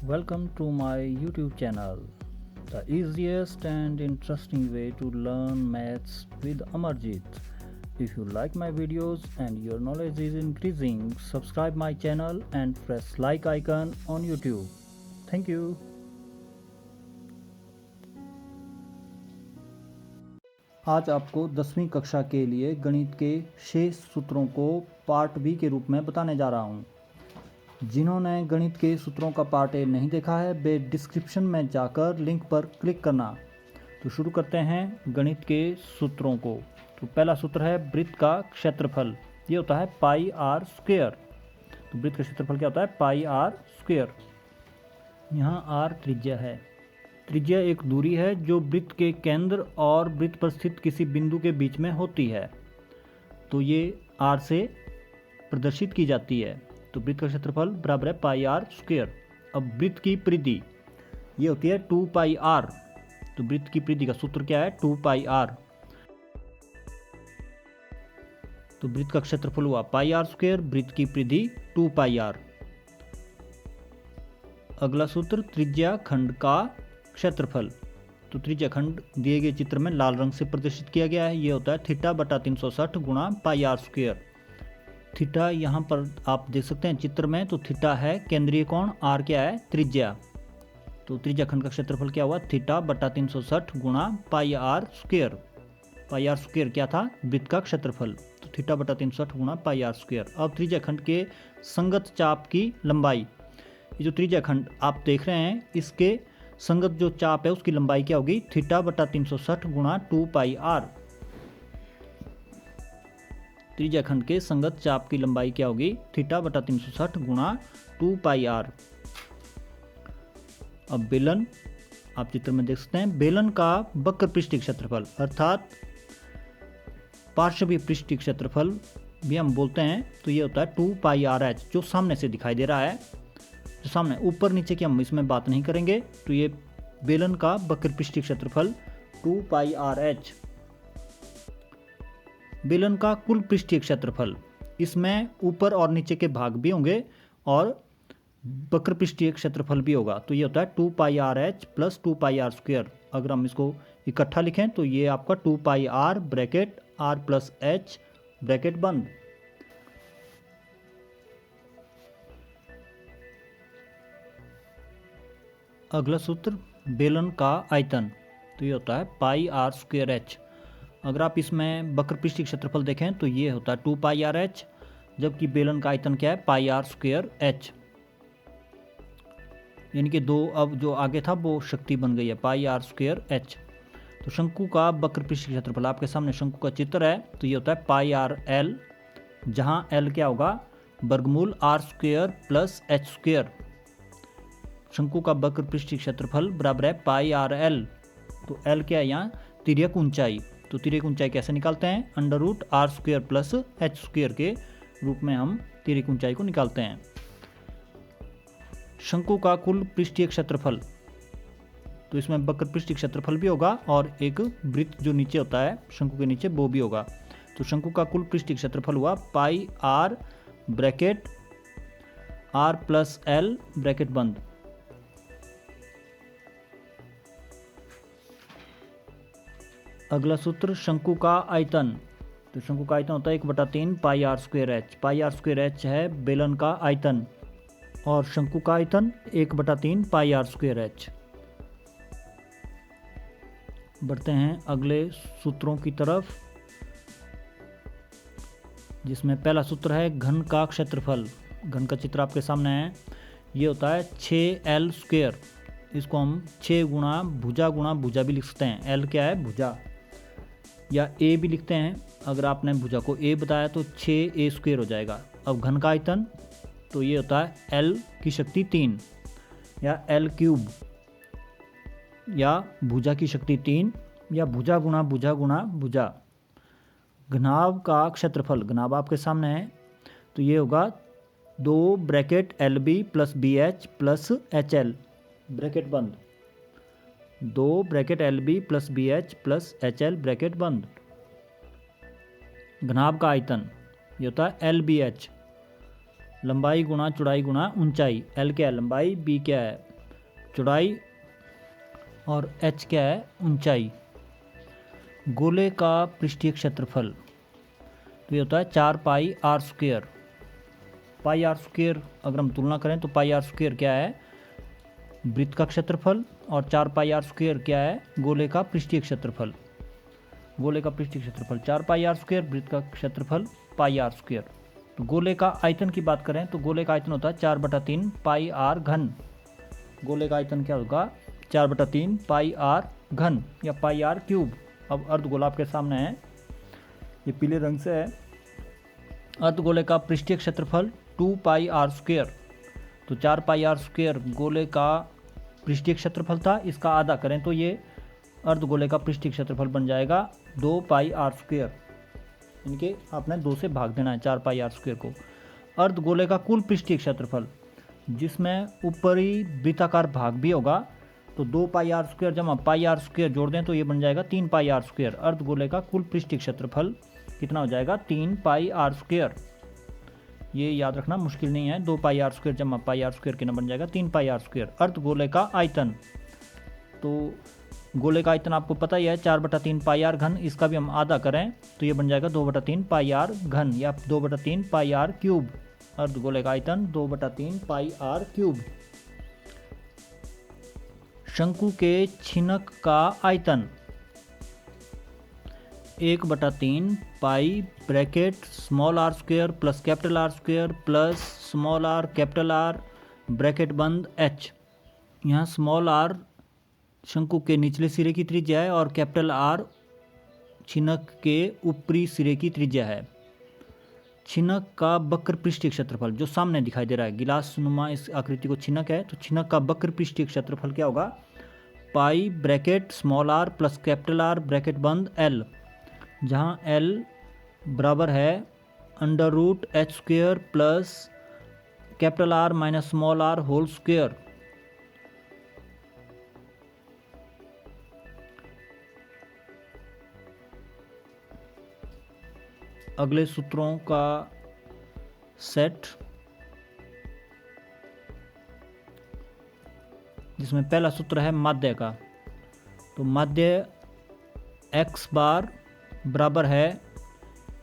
Welcome to my YouTube channel, the easiest and interesting way to learn maths with Amarjit. If you like my videos and your knowledge is increasing, subscribe my channel and press like icon on YouTube. Thank you. आज आपको 10वीं कक्षा के लिए गणित के शेष सूत्रों को पार्ट बी के रूप में बताने जा रहा हूँ। जिन्होंने गणित के सूत्रों का पार्ट ए नहीं देखा है वे डिस्क्रिप्शन में जाकर लिंक पर क्लिक करना। तो शुरू करते हैं गणित के सूत्रों को। तो पहला सूत्र है वृत्त का क्षेत्रफल, ये होता है पाई आर स्क्वायर। तो वृत्त का क्षेत्रफल क्या होता है? Pi R square. यहाँ आर त्रिज्या है। त्रिज्या एक दूरी है जो वृत्त के केंद्र और वृत्त पर स्थित किसी बिंदु के बीच में होती है। तो ये आर से प्रदर्शित की जाती है। तो वृत्त का क्षेत्रफल बराबर है पाई आर स्क्वायर। अब वृत्त की परिधि ये होती है 2 पाई आर। तो वृत्त की परिधि का सूत्र क्या है? 2 पाई आर। तो वृत्त का क्षेत्रफल हुआ पाई आर स्क्वायर, वृत्त की परिधि 2 पाई आर। अगला सूत्र त्रिज्या खंड का क्षेत्रफल। तो त्रिज्या खंड दिए गए चित्र में लाल रंग से प्रदर्शित किया गया है। ये होता है थीटा बटा 360 गुणा पाई आर स्क्वायर। थीटा यहाँ पर आप देख सकते हैं चित्र में। तो थीटा है केंद्रीय कोण, आर क्या है? त्रिज्या। तो त्रिज्या खंड का क्षेत्रफल क्या हुआ? थीटा बटा 360 गुणा pi R square. Pi R square क्या था? वृत्त का क्षेत्रफल। तो थीटा बटा 360 गुणा पाई आर स्क्वायर। अब त्रिज्या खंड के संगत चाप की लंबाई, ये जो त्रिज्या खंड आप देख रहे हैं इसके संगत जो चाप है उसकी लंबाई क्या होगी? थीटा बटा 360 गुणा 2 पाई आर। त्रिज्या खंड के संगत चाप की लंबाई क्या होगी? थीटा बटा 360 गुणा 2 पाई आर। अब बेलन आप चित्र में देख सकते हैं। बेलन का वक्र पृष्ठीय क्षेत्रफल अर्थात पार्श्वीय पृष्ठीय क्षेत्रफल भी हम बोलते हैं। तो ये होता है 2 पाई आर एच, जो सामने से दिखाई दे रहा है। जो सामने ऊपर नीचे की हम इसमें बात नहीं करेंगे। तो ये बेलन का वक्र पृष्ठीय क्षेत्रफल 2 पाई आर एच। बेलन का कुल पृष्ठीय क्षेत्रफल, इसमें ऊपर और नीचे के भाग भी होंगे और वक्र पृष्ठीय क्षेत्रफल भी होगा। तो ये होता है 2 pi R H plus 2 pi R square. अगर हम इसको इकट्ठा लिखें तो ये आपका 2 pi R bracket R plus H bracket बंद। अगला सूत्र बेलन का आयतन। तो ये होता है पाई आर स्क्वायर एच। अगर आप इसमें वक्र पृष्ठीय क्षेत्रफल देखें तो ये होता है 2 पाई आर एच, जबकि बेलन का आयतन क्या है? Pi R square H. यानी कि दो अब जो आगे था वो शक्ति बन गई है, पाई आर स्क्वायर एच। तो शंकु का वक्र पृष्ठीय क्षेत्रफल, आपके सामने शंकु का चित्र है। तो ये होता है पाई आर एल, जहाँ एल क्या होगा? वर्गमूल r square plus h square. शंकु का वक्र पृष्ठीय क्षेत्रफल बराबर है पाई आर एल। तो एल क्या है यहाँ? तिर्यक ऊंचाई। तो तिर्यक ऊंचाई कैसे निकालते हैं? Under root r square plus h square के रूप में हम तिर्यक ऊंचाई को निकालते हैं। शंकु का कुल पृष्ठीय क्षेत्रफल, तो इसमें वक्र पृष्ठीय क्षेत्रफल भी होगा और एक वृत्त जो नीचे होता है शंकु के नीचे वो भी होगा। तो शंकु का कुल पृष्ठीय क्षेत्रफल हुआ pi R bracket R plus L bracket बंद। अगला सूत्र शंकु का आयतन। तो शंकु का आयतन होता है 1/3 pi R square H. Pi R square H है बेलन का आयतन और शंकु का आयतन 1/3 पाई आर स्क्वायर एच। बढ़ते हैं अगले सूत्रों की तरफ, जिसमें पहला सूत्र है घन का क्षेत्रफल। घन का चित्र आपके सामने है। ये होता है 6L स्क्वायर। इसको हम 6 गुणा भुजा भी लिख सकते हैं। एल क्या है? भुजा, या ए भी लिखते हैं। अगर आपने भुजा को ए बताया तो 6A स्क्वायर हो जाएगा। अब घन का आयतन तो ये होता है L की शक्ति 3 या L क्यूब, या भुजा की शक्ति 3 या भुजा गुणा भुजा। घनाभ का क्षेत्रफल, घनाभ आपके सामने है। तो ये होगा 2 bracket l b plus b h plus h l bracket बंद। 2 bracket l b plus b h plus h l bracket बंद। घनाभ का आयतन ये होता है एल बी एच, लंबाई गुणा चौड़ाई गुणा ऊंचाई। एल क्या है? लंबाई, बी क्या है? चौड़ाई और h क्या है, ऊंचाई। गोले का पृष्ठीय क्षेत्रफल तो ये होता है 4 pi R square. Pi R square अगर हम तुलना करें तो पाई आर स्क्वेयर क्या है, वृत्त का क्षेत्रफल, और 4 पाई आर स्क्वेयर क्या है, गोले का पृष्ठीय क्षेत्रफल। गोले का पृष्ठीय क्षेत्रफल 4 पाई आर स्क्वेयर, वृत्त का क्षेत्रफल पाई आर स्क्वेयर। तो गोले का आयतन की बात करें तो गोले का आयतन होता है 4/3 पाई आर घन। गोले का आयतन क्या होगा, 4/3 पाई आर घन या पाई आर क्यूब। अब अर्धगोला आपके सामने है, ये पीले रंग से है। अर्धगोले का पृष्ठीय क्षेत्रफल 2 पाई आर स्क्वेयर। तो 4 पाई आर स्क्वेयर गोले का पृष्ठीय क्षेत्रफल था, इसका आधा करें तो ये अर्धगोले का पृष्ठीय क्षेत्रफल बन जाएगा 2 पाई आर स्क्वेयर। इनके आपने 2 से भाग देना है 4 पाई आर स्क्वेयर को। अर्धगोले का कुल पृष्ठीय क्षेत्रफल, जिसमें ऊपरी वृत्ताकार भाग भी होगा, तो 2 पाई आर स्क्वेयर जमा पाई आर स्क्वेयर जोड़ दें तो ये बन जाएगा 3 पाई आर स्क्वेयर। अर्धगोले का कुल पृष्ठीय क्षेत्रफल कितना हो जाएगा, 3 पाई आर स्क्वेयर। ये याद रखना मुश्किल नहीं है, 2 पाई आर स्क्वेयर जमा पाई आर स्क्वेयर कितना बन जाएगा, 3 पाई आर स्क्वेयर। अर्धगोले का आयतन, तो गोले का आयतन आपको पता ही है 4/3 पाई आर घन, इसका भी हम आधा करें तो ये बन जाएगा 2/3 पाई आर घन या 2/3 पाई आर क्यूब। अर्धगोले का आयतन 2/3 पाई आर क्यूब। शंकु के छिनक का आयतन 1/3 pi bracket small R square plus capital R square plus small R capital R bracket बंद h। यहाँ स्मॉल आर शंकु के निचले सिरे की त्रिज्या है और कैपिटल आर छिनक के ऊपरी सिरे की त्रिज्या है। छिनक का वक्र पृष्ठीय क्षेत्रफल जो सामने दिखाई दे रहा है, गिलास नुमा इस आकृति को छिनक है, तो छिनक का वक्र पृष्ठीय क्षेत्रफल क्या होगा, pi bracket small R plus capital R bracket बंद एल, जहाँ एल बराबर है √h² plus capital R minus small R whole square. अगले सूत्रों का सेट, जिसमें पहला सूत्र है माध्य का। तो माध्य x बार बराबर है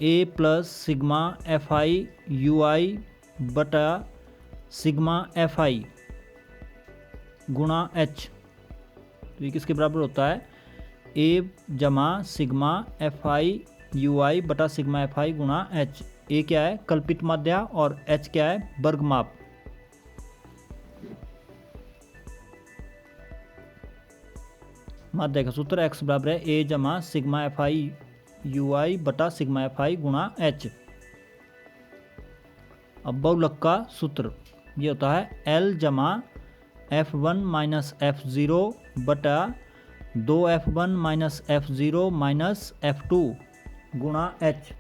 a plus sigma fi ui बटा सिग्मा fi गुणा h। तो ये किसके बराबर होता है, a जमा सिग्मा fi ui बटा सिग्मा fi गुणा h। a क्या है, कल्पित माध्य, और h क्या है, वर्ग माप। माध्य का सूत्र x बराबर है a जमा सिग्मा fi ui बटा सिग्मा fi गुणा h। अब बहुलक का सूत्र ये होता है L जमा f1 माइनस f0 बटा 2f1 minus f0 minus f2 गुणा h।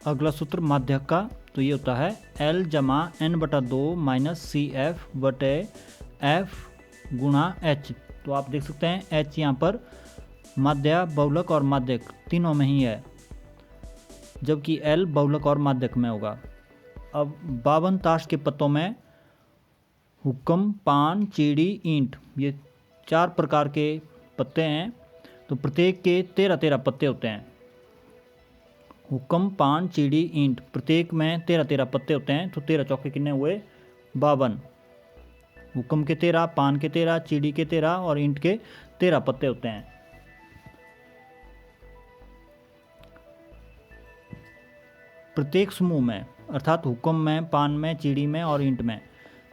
अगला सूत्र माध्यक का, तो ये होता है L जमा n/2 माइनस CF बटे F गुणा H। तो आप देख सकते हैं H यहाँ पर माध्य, बहुलक और माध्यक तीनों में ही है, जबकि L बहुलक और माध्यक में होगा। अब 52 ताश के पत्तों में हुक्म, पान, चीड़ी, ईंट, ये 4 प्रकार के पत्ते हैं। तो प्रत्येक के 13-13 पत्ते होते हैं। हुक्म, पान, चीड़ी, ईंट, प्रत्येक में 13-13 पत्ते होते हैं। तो 13 चौके कितने हुए, 52। हुक्म के 13, पान के 13, चीड़ी के 13 और ईंट के 13 पत्ते होते हैं। प्रत्येक समूह में, अर्थात हुक्म में, पान में, चीड़ी में और ईंट में,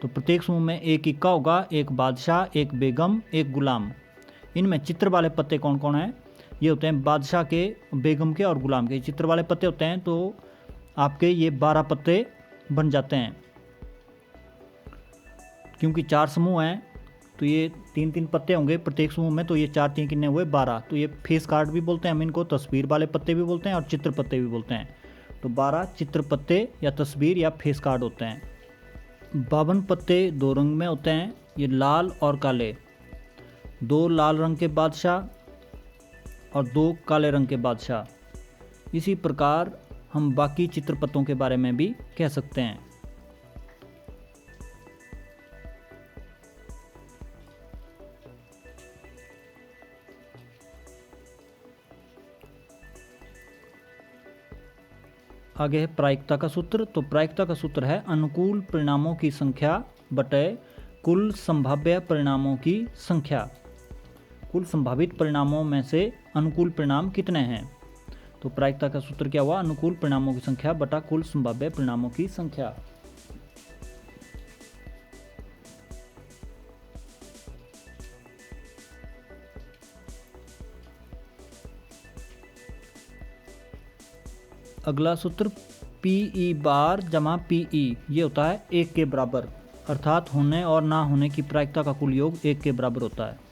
तो प्रत्येक समूह में एक इक्का होगा, एक बादशाह, एक बेगम, एक गुलाम। इनमें चित्र वाले पत्ते कौन कौन हैं, ये होते हैं बादशाह के, बेगम के और गुलाम के। चित्र वाले पत्ते होते हैं तो आपके ये 12 पत्ते बन जाते हैं। क्योंकि 4 समूह हैं तो ये 3-3 पत्ते होंगे प्रत्येक समूह में, तो ये 4-3 कितने हुए, 12। तो ये फेस कार्ड भी बोलते हैं हम इनको, तस्वीर वाले पत्ते भी बोलते हैं और चित्र पत्ते भी बोलते हैं। तो 12 चित्र पत्ते या तस्वीर या फेस कार्ड होते हैं। 52 पत्ते 2 रंग में होते हैं, ये लाल और काले। 2 लाल रंग के बादशाह, और 2 काले रंग के बादशाह। इसी प्रकार हम बाकी चित्रपटों के बारे में भी कह सकते हैं। आगे है प्रायिकता का सूत्र। तो प्रायिकता का सूत्र है अनुकूल परिणामों की संख्या बटे कुल संभाव्य परिणामों की संख्या। कुल संभावित परिणामों में से अनुकूल परिणाम कितने हैं? तो प्रायिकता का सूत्र क्या हुआ? अनुकूल परिणामों की संख्या बटा कुल संभाव्य परिणामों की संख्या। अगला सूत्र पीई बार जमा पीई, ये होता है 1 के बराबर, अर्थात होने और ना होने की प्रायिकता का कुल योग 1 के बराबर होता है।